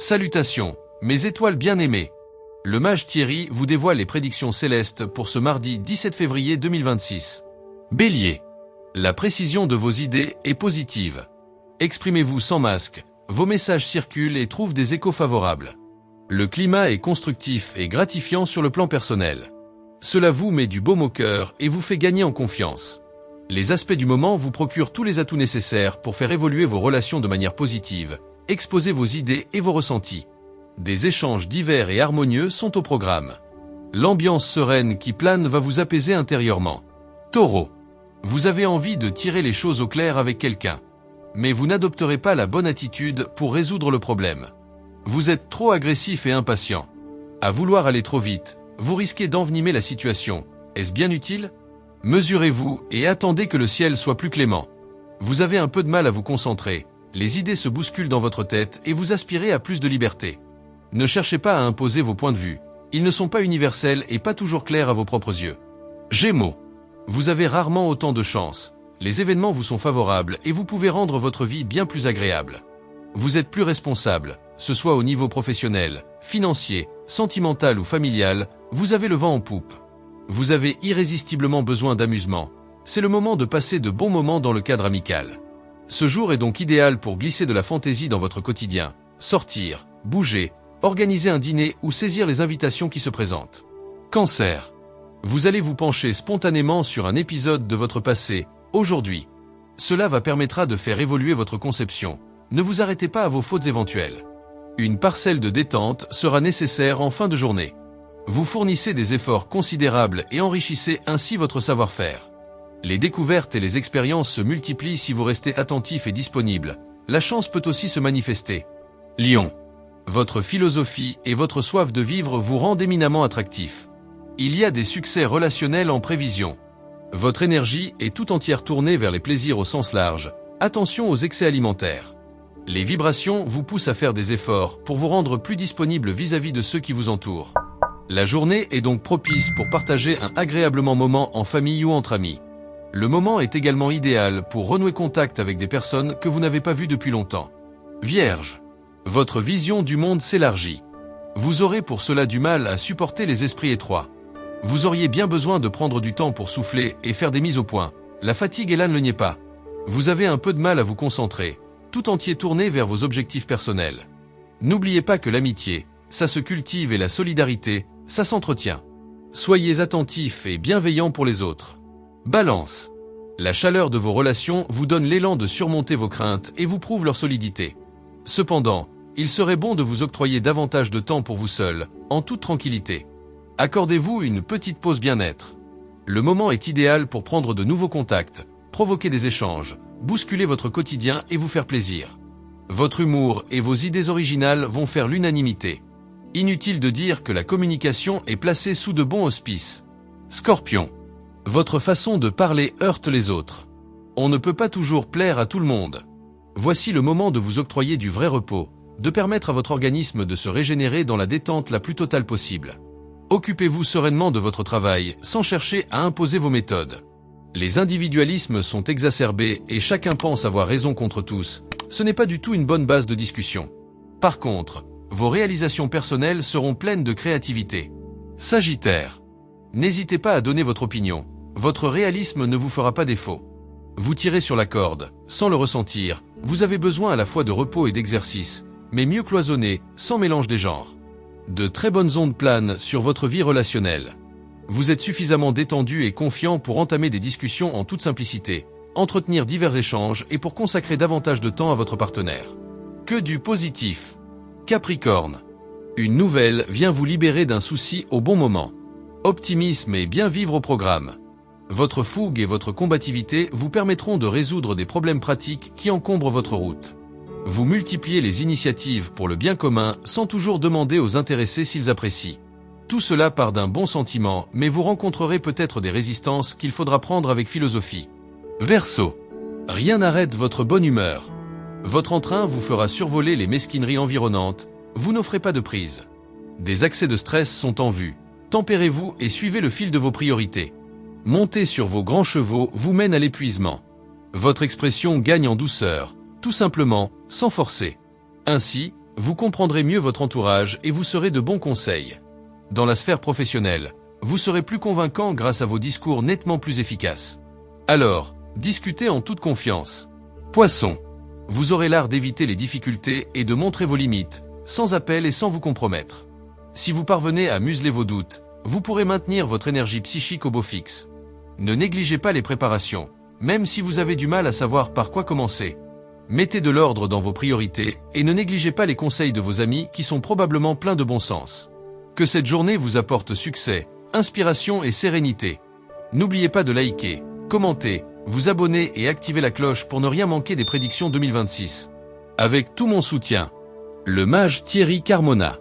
Salutations, mes étoiles bien-aimées. Le mage Thierry vous dévoile les prédictions célestes pour ce mardi 17 février 2026. Bélier. La précision de vos idées est positive. Exprimez-vous sans masque, vos messages circulent et trouvent des échos favorables. Le climat est constructif et gratifiant sur le plan personnel. Cela vous met du baume au cœur et vous fait gagner en confiance. Les aspects du moment vous procurent tous les atouts nécessaires pour faire évoluer vos relations de manière positive. Exposez vos idées et vos ressentis. Des échanges divers et harmonieux sont au programme. L'ambiance sereine qui plane va vous apaiser intérieurement. Taureau. Vous avez envie de tirer les choses au clair avec quelqu'un. Mais vous n'adopterez pas la bonne attitude pour résoudre le problème. Vous êtes trop agressif et impatient. À vouloir aller trop vite, vous risquez d'envenimer la situation. Est-ce bien utile ? Mesurez-vous et attendez que le ciel soit plus clément. Vous avez un peu de mal à vous concentrer. Les idées se bousculent dans votre tête et vous aspirez à plus de liberté. Ne cherchez pas à imposer vos points de vue. Ils ne sont pas universels et pas toujours clairs à vos propres yeux. Gémeaux. Vous avez rarement autant de chance. Les événements vous sont favorables et vous pouvez rendre votre vie bien plus agréable. Vous êtes plus responsable, ce soit au niveau professionnel, financier, sentimental ou familial, vous avez le vent en poupe. Vous avez irrésistiblement besoin d'amusement. C'est le moment de passer de bons moments dans le cadre amical. Ce jour est donc idéal pour glisser de la fantaisie dans votre quotidien, sortir, bouger, organiser un dîner ou saisir les invitations qui se présentent. Cancer. Vous allez vous pencher spontanément sur un épisode de votre passé, aujourd'hui. Cela permettra de faire évoluer votre conception. Ne vous arrêtez pas à vos fautes éventuelles. Une parcelle de détente sera nécessaire en fin de journée. Vous fournissez des efforts considérables et enrichissez ainsi votre savoir-faire. Les découvertes et les expériences se multiplient si vous restez attentif et disponible. La chance peut aussi se manifester. Lion. Votre philosophie et votre soif de vivre vous rendent éminemment attractif. Il y a des succès relationnels en prévision. Votre énergie est tout entière tournée vers les plaisirs au sens large. Attention aux excès alimentaires. Les vibrations vous poussent à faire des efforts pour vous rendre plus disponible vis-à-vis de ceux qui vous entourent. La journée est donc propice pour partager un agréablement moment en famille ou entre amis. Le moment est également idéal pour renouer contact avec des personnes que vous n'avez pas vues depuis longtemps. Vierge. Votre vision du monde s'élargit. Vous aurez pour cela du mal à supporter les esprits étroits. Vous auriez bien besoin de prendre du temps pour souffler et faire des mises au point. La fatigue, hélas, ne le niez pas. Vous avez un peu de mal à vous concentrer, tout entier tourné vers vos objectifs personnels. N'oubliez pas que l'amitié, ça se cultive et la solidarité, ça s'entretient. Soyez attentifs et bienveillants pour les autres. Balance. La chaleur de vos relations vous donne l'élan de surmonter vos craintes et vous prouve leur solidité. Cependant, il serait bon de vous octroyer davantage de temps pour vous seul, en toute tranquillité. Accordez-vous une petite pause bien-être. Le moment est idéal pour prendre de nouveaux contacts, provoquer des échanges, bousculer votre quotidien et vous faire plaisir. Votre humour et vos idées originales vont faire l'unanimité. Inutile de dire que la communication est placée sous de bons auspices. Scorpion. Votre façon de parler heurte les autres. On ne peut pas toujours plaire à tout le monde. Voici le moment de vous octroyer du vrai repos, de permettre à votre organisme de se régénérer dans la détente la plus totale possible. Occupez-vous sereinement de votre travail, sans chercher à imposer vos méthodes. Les individualismes sont exacerbés et chacun pense avoir raison contre tous. Ce n'est pas du tout une bonne base de discussion. Par contre, vos réalisations personnelles seront pleines de créativité. Sagittaire. N'hésitez pas à donner votre opinion. Votre réalisme ne vous fera pas défaut. Vous tirez sur la corde, sans le ressentir. Vous avez besoin à la fois de repos et d'exercice, mais mieux cloisonné, sans mélange des genres. De très bonnes ondes planent sur votre vie relationnelle. Vous êtes suffisamment détendu et confiant pour entamer des discussions en toute simplicité, entretenir divers échanges et pour consacrer davantage de temps à votre partenaire. Que du positif. Capricorne. Une nouvelle vient vous libérer d'un souci au bon moment. Optimisme et bien vivre au programme. Votre fougue et votre combativité vous permettront de résoudre des problèmes pratiques qui encombrent votre route. Vous multipliez les initiatives pour le bien commun sans toujours demander aux intéressés s'ils apprécient. Tout cela part d'un bon sentiment, mais vous rencontrerez peut-être des résistances qu'il faudra prendre avec philosophie. Verseau. Rien n'arrête votre bonne humeur. Votre entrain vous fera survoler les mesquineries environnantes, vous n'offrez pas de prise. Des accès de stress sont en vue. Tempérez-vous et suivez le fil de vos priorités. Monter sur vos grands chevaux vous mène à l'épuisement. Votre expression gagne en douceur, tout simplement, sans forcer. Ainsi, Vous comprendrez mieux votre entourage et vous serez de bons conseils. Dans la sphère professionnelle, vous serez plus convaincant grâce à vos discours nettement plus efficaces. Alors, discutez en toute confiance. Poisson. Vous aurez l'art d'éviter les difficultés et de montrer vos limites, sans appel et sans vous compromettre. Si vous parvenez à museler vos doutes, vous pourrez maintenir votre énergie psychique au beau fixe. Ne négligez pas les préparations, même si vous avez du mal à savoir par quoi commencer. Mettez de l'ordre dans vos priorités et ne négligez pas les conseils de vos amis qui sont probablement pleins de bon sens. Que cette journée vous apporte succès, inspiration et sérénité. N'oubliez pas de liker, commenter, vous abonner et activer la cloche pour ne rien manquer des prédictions 2026. Avec tout mon soutien. Le mage Thierry Carmona.